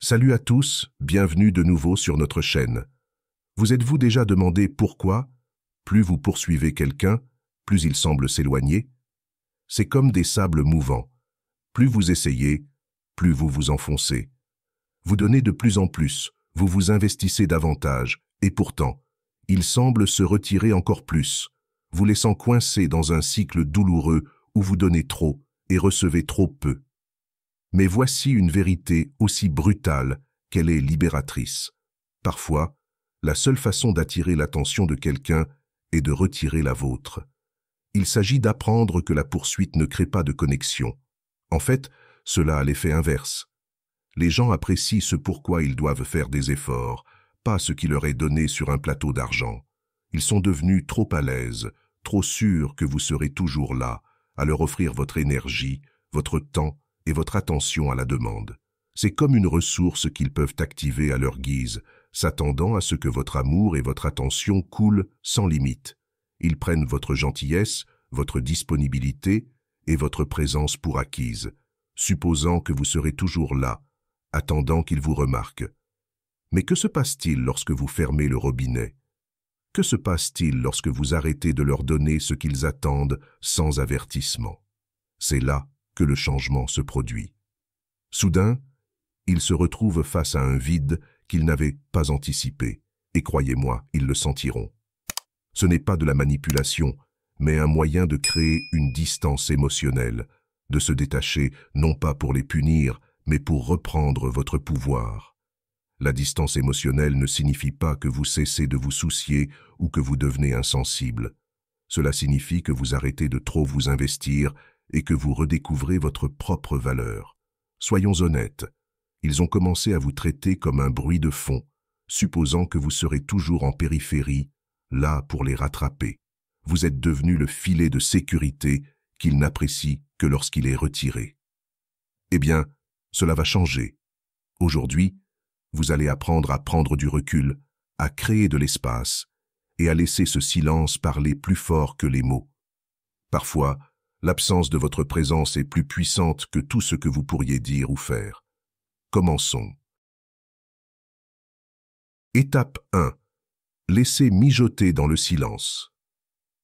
Salut à tous, bienvenue de nouveau sur notre chaîne. Vous êtes-vous déjà demandé pourquoi, plus vous poursuivez quelqu'un, plus il semble s'éloigner? C'est comme des sables mouvants. Plus vous essayez, plus vous vous enfoncez. Vous donnez de plus en plus, vous vous investissez davantage, et pourtant, il semble se retirer encore plus, vous laissant coincé dans un cycle douloureux où vous donnez trop et recevez trop peu. Mais voici une vérité aussi brutale qu'elle est libératrice. Parfois, la seule façon d'attirer l'attention de quelqu'un est de retirer la vôtre. Il s'agit d'apprendre que la poursuite ne crée pas de connexion. En fait, cela a l'effet inverse. Les gens apprécient ce pourquoi ils doivent faire des efforts, pas ce qui leur est donné sur un plateau d'argent. Ils sont devenus trop à l'aise, trop sûrs que vous serez toujours là, à leur offrir votre énergie, votre temps et votre attention à la demande. C'est comme une ressource qu'ils peuvent activer à leur guise, s'attendant à ce que votre amour et votre attention coulent sans limite. Ils prennent votre gentillesse, votre disponibilité et votre présence pour acquise, supposant que vous serez toujours là, attendant qu'ils vous remarquent. Mais que se passe-t-il lorsque vous fermez le robinet? Que se passe-t-il lorsque vous arrêtez de leur donner ce qu'ils attendent sans avertissement? C'est là que le changement se produit. Soudain, ils se retrouvent face à un vide qu'ils n'avaient pas anticipé, et croyez-moi, ils le sentiront. Ce n'est pas de la manipulation, mais un moyen de créer une distance émotionnelle, de se détacher non pas pour les punir, mais pour reprendre votre pouvoir. La distance émotionnelle ne signifie pas que vous cessez de vous soucier ou que vous devenez insensible. Cela signifie que vous arrêtez de trop vous investir et que vous redécouvrez votre propre valeur. Soyons honnêtes, ils ont commencé à vous traiter comme un bruit de fond, supposant que vous serez toujours en périphérie, là pour les rattraper. Vous êtes devenu le filet de sécurité qu'ils n'apprécient que lorsqu'il est retiré. Eh bien, cela va changer. Aujourd'hui, vous allez apprendre à prendre du recul, à créer de l'espace et à laisser ce silence parler plus fort que les mots. Parfois, l'absence de votre présence est plus puissante que tout ce que vous pourriez dire ou faire. Commençons. Étape 1. Laissez mijoter dans le silence.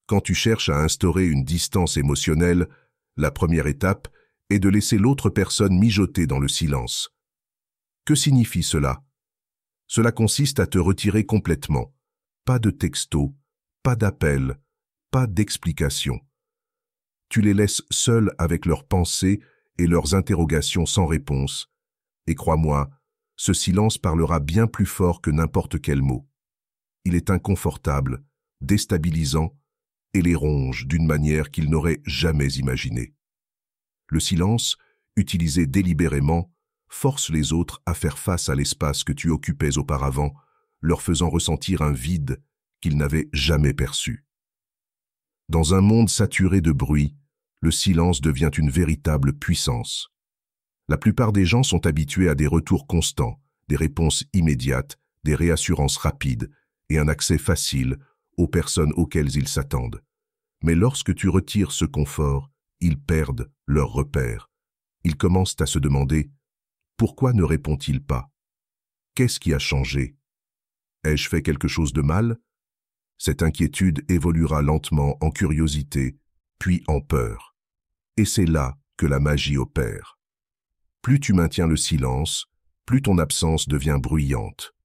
Quand tu cherches à instaurer une distance émotionnelle, la première étape est de laisser l'autre personne mijoter dans le silence. Que signifie cela? Cela consiste à te retirer complètement. Pas de texto, pas d'appel, pas d'explication. Tu les laisses seuls avec leurs pensées et leurs interrogations sans réponse. Et crois-moi, ce silence parlera bien plus fort que n'importe quel mot. Il est inconfortable, déstabilisant et les ronge d'une manière qu'ils n'auraient jamais imaginée. Le silence, utilisé délibérément, force les autres à faire face à l'espace que tu occupais auparavant, leur faisant ressentir un vide qu'ils n'avaient jamais perçu. Dans un monde saturé de bruit, le silence devient une véritable puissance. La plupart des gens sont habitués à des retours constants, des réponses immédiates, des réassurances rapides et un accès facile aux personnes auxquelles ils s'attendent. Mais lorsque tu retires ce confort, ils perdent leur repère. Ils commencent à se demander « Pourquoi ne répond-il pas? Qu'est-ce qui a changé? Ai-je fait quelque chose de mal ?» Cette inquiétude évoluera lentement en curiosité, puis en peur. Et c'est là que la magie opère. Plus tu maintiens le silence, plus ton absence devient bruyante.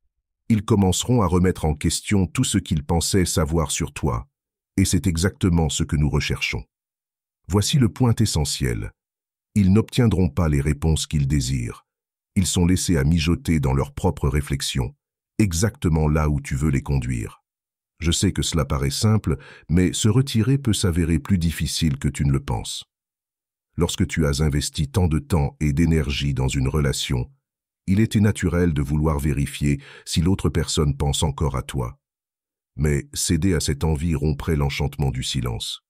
Ils commenceront à remettre en question tout ce qu'ils pensaient savoir sur toi, et c'est exactement ce que nous recherchons. Voici le point essentiel. Ils n'obtiendront pas les réponses qu'ils désirent. Ils sont laissés à mijoter dans leurs propres réflexions, exactement là où tu veux les conduire. Je sais que cela paraît simple, mais se retirer peut s'avérer plus difficile que tu ne le penses. Lorsque tu as investi tant de temps et d'énergie dans une relation, il était naturel de vouloir vérifier si l'autre personne pense encore à toi. Mais céder à cette envie romprait l'enchantement du silence.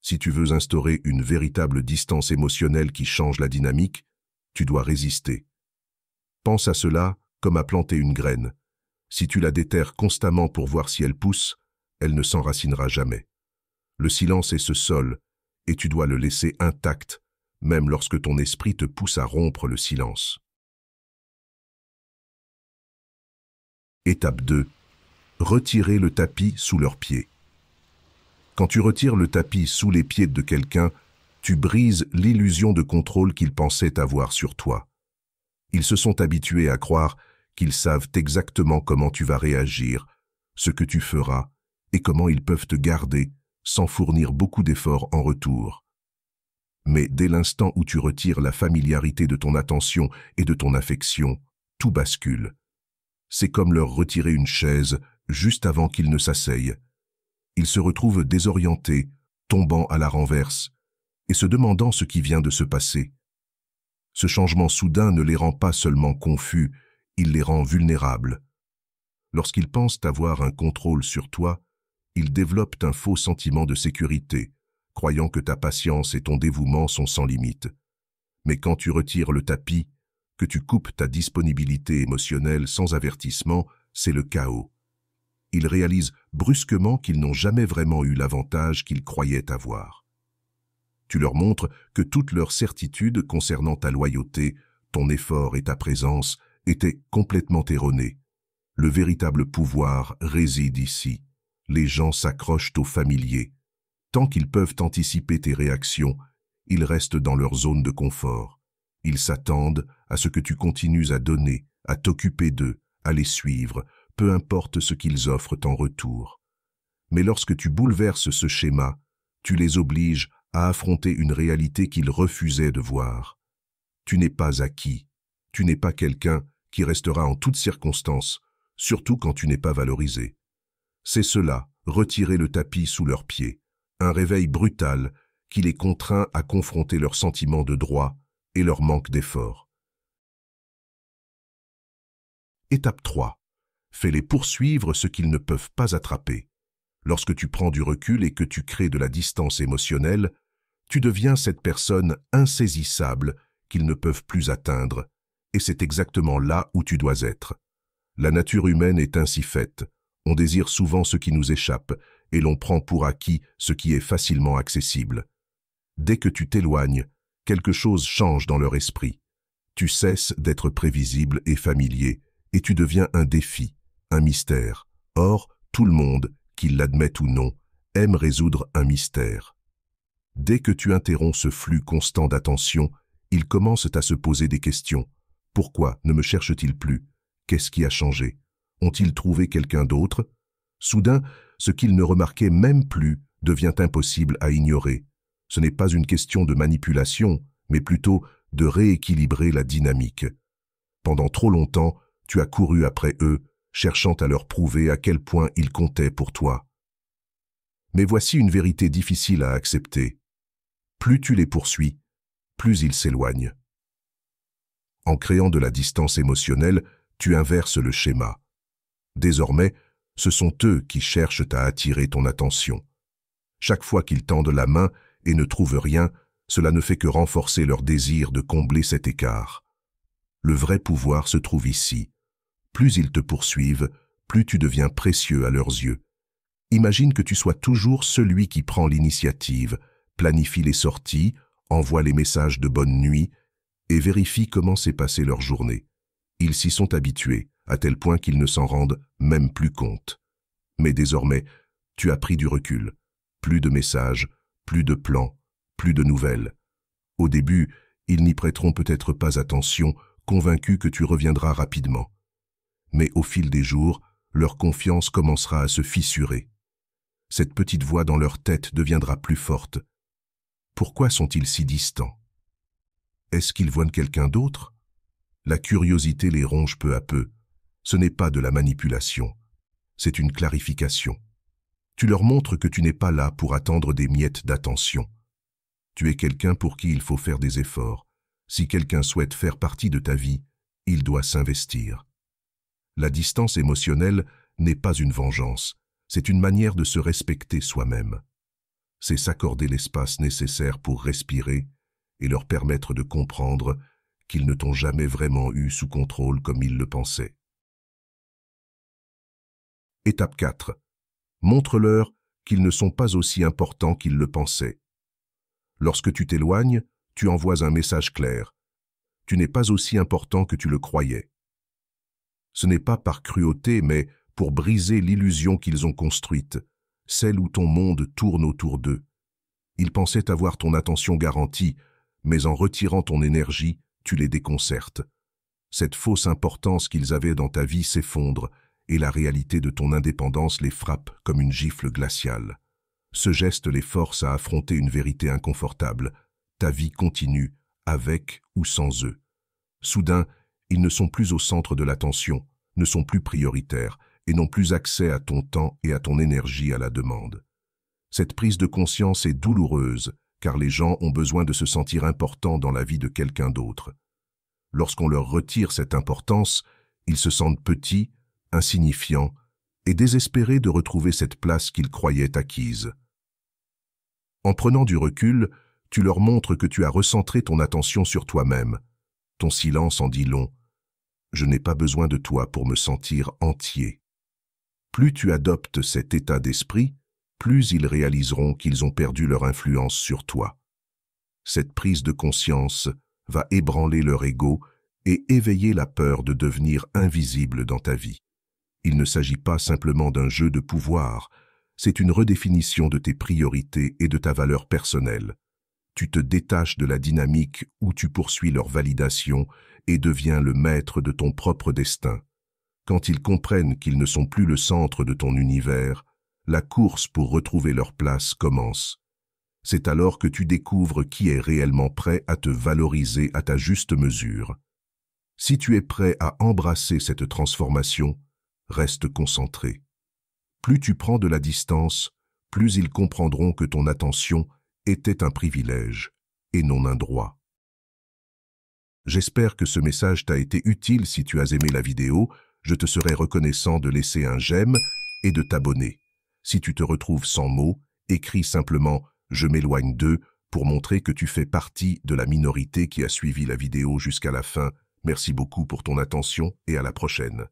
Si tu veux instaurer une véritable distance émotionnelle qui change la dynamique, tu dois résister. Pense à cela comme à planter une graine. Si tu la déterres constamment pour voir si elle pousse, elle ne s'enracinera jamais. Le silence est ce sol, et tu dois le laisser intact, même lorsque ton esprit te pousse à rompre le silence. Étape 2. Retirer le tapis sous leurs pieds. Quand tu retires le tapis sous les pieds de quelqu'un, tu brises l'illusion de contrôle qu'ils pensaient avoir sur toi. Ils se sont habitués à croire qu'ils savent exactement comment tu vas réagir, ce que tu feras et comment ils peuvent te garder sans fournir beaucoup d'efforts en retour. Mais dès l'instant où tu retires la familiarité de ton attention et de ton affection, tout bascule. C'est comme leur retirer une chaise juste avant qu'ils ne s'asseyent. Ils se retrouvent désorientés, tombant à la renverse, et se demandant ce qui vient de se passer. Ce changement soudain ne les rend pas seulement confus, il les rend vulnérables. Lorsqu'ils pensent avoir un contrôle sur toi, ils développent un faux sentiment de sécurité, croyant que ta patience et ton dévouement sont sans limite. Mais quand tu retires le tapis, que tu coupes ta disponibilité émotionnelle sans avertissement, c'est le chaos. Ils réalisent brusquement qu'ils n'ont jamais vraiment eu l'avantage qu'ils croyaient avoir. Tu leur montres que toute leur certitude concernant ta loyauté, ton effort et ta présence étaient complètement erronées. Le véritable pouvoir réside ici. Les gens s'accrochent aux familiers. Tant qu'ils peuvent anticiper tes réactions, ils restent dans leur zone de confort. Ils s'attendent à ce que tu continues à donner, à t'occuper d'eux, à les suivre, peu importe ce qu'ils offrent en retour. Mais lorsque tu bouleverses ce schéma, tu les obliges à affronter une réalité qu'ils refusaient de voir. Tu n'es pas acquis, tu n'es pas quelqu'un qui restera en toutes circonstances, surtout quand tu n'es pas valorisé. C'est cela, retirer le tapis sous leurs pieds, un réveil brutal qui les contraint à confronter leur sentiment de droit et leur manque d'effort. Étape 3. Fais-les poursuivre ce qu'ils ne peuvent pas attraper. Lorsque tu prends du recul et que tu crées de la distance émotionnelle, tu deviens cette personne insaisissable qu'ils ne peuvent plus atteindre, et c'est exactement là où tu dois être. La nature humaine est ainsi faite. On désire souvent ce qui nous échappe, et l'on prend pour acquis ce qui est facilement accessible. Dès que tu t'éloignes, quelque chose change dans leur esprit. Tu cesses d'être prévisible et familier, et tu deviens un défi, un mystère. Or, tout le monde, qu'il l'admette ou non, aime résoudre un mystère. Dès que tu interromps ce flux constant d'attention, ils commencent à se poser des questions. Pourquoi ne me cherchent-ils plus? Qu'est-ce qui a changé? Ont-ils trouvé quelqu'un d'autre? Soudain, ce qu'ils ne remarquaient même plus devient impossible à ignorer. Ce n'est pas une question de manipulation, mais plutôt de rééquilibrer la dynamique. Pendant trop longtemps, tu as couru après eux, cherchant à leur prouver à quel point ils comptaient pour toi. Mais voici une vérité difficile à accepter. Plus tu les poursuis, plus ils s'éloignent. En créant de la distance émotionnelle, tu inverses le schéma. Désormais, ce sont eux qui cherchent à attirer ton attention. Chaque fois qu'ils tendent la main et ne trouvent rien, cela ne fait que renforcer leur désir de combler cet écart. Le vrai pouvoir se trouve ici. Plus ils te poursuivent, plus tu deviens précieux à leurs yeux. Imagine que tu sois toujours celui qui prend l'initiative, planifie les sorties, envoie les messages de bonne nuit et vérifie comment s'est passée leur journée. Ils s'y sont habitués, à tel point qu'ils ne s'en rendent même plus compte. Mais désormais, tu as pris du recul. Plus de messages, plus de plans, plus de nouvelles. Au début, ils n'y prêteront peut-être pas attention, convaincus que tu reviendras rapidement. Mais au fil des jours, leur confiance commencera à se fissurer. Cette petite voix dans leur tête deviendra plus forte. Pourquoi sont-ils si distants? Est-ce qu'ils voient quelqu'un d'autre? La curiosité les ronge peu à peu. Ce n'est pas de la manipulation, c'est une clarification. Tu leur montres que tu n'es pas là pour attendre des miettes d'attention. Tu es quelqu'un pour qui il faut faire des efforts. Si quelqu'un souhaite faire partie de ta vie, il doit s'investir. La distance émotionnelle n'est pas une vengeance, c'est une manière de se respecter soi-même. C'est s'accorder l'espace nécessaire pour respirer et leur permettre de comprendre qu'ils ne t'ont jamais vraiment eu sous contrôle comme ils le pensaient. Étape 4. Montre-leur qu'ils ne sont pas aussi importants qu'ils le pensaient. Lorsque tu t'éloignes, tu envoies un message clair. Tu n'es pas aussi important que tu le croyais. Ce n'est pas par cruauté, mais pour briser l'illusion qu'ils ont construite, celle où ton monde tourne autour d'eux. Ils pensaient avoir ton attention garantie, mais en retirant ton énergie, tu les déconcertes. Cette fausse importance qu'ils avaient dans ta vie s'effondre, et la réalité de ton indépendance les frappe comme une gifle glaciale. Ce geste les force à affronter une vérité inconfortable. Ta vie continue, avec ou sans eux. Soudain, ils ne sont plus au centre de l'attention, ne sont plus prioritaires, et n'ont plus accès à ton temps et à ton énergie à la demande. Cette prise de conscience est douloureuse, car les gens ont besoin de se sentir importants dans la vie de quelqu'un d'autre. Lorsqu'on leur retire cette importance, ils se sentent petits, insignifiants et désespérés de retrouver cette place qu'ils croyaient acquise. En prenant du recul, tu leur montres que tu as recentré ton attention sur toi-même. Ton silence en dit long. Je n'ai pas besoin de toi pour me sentir entier. Plus tu adoptes cet état d'esprit, plus ils réaliseront qu'ils ont perdu leur influence sur toi. Cette prise de conscience va ébranler leur ego et éveiller la peur de devenir invisible dans ta vie. Il ne s'agit pas simplement d'un jeu de pouvoir, c'est une redéfinition de tes priorités et de ta valeur personnelle. Tu te détaches de la dynamique où tu poursuis leur validation et deviens le maître de ton propre destin. Quand ils comprennent qu'ils ne sont plus le centre de ton univers, la course pour retrouver leur place commence. C'est alors que tu découvres qui est réellement prêt à te valoriser à ta juste mesure. Si tu es prêt à embrasser cette transformation, reste concentré. Plus tu prends de la distance, plus ils comprendront que ton attention était un privilège et non un droit. J'espère que ce message t'a été utile. Si tu as aimé la vidéo, je te serai reconnaissant de laisser un j'aime et de t'abonner. Si tu te retrouves sans mots, écris simplement « Je m'éloigne d'eux » pour montrer que tu fais partie de la minorité qui a suivi la vidéo jusqu'à la fin. Merci beaucoup pour ton attention et à la prochaine.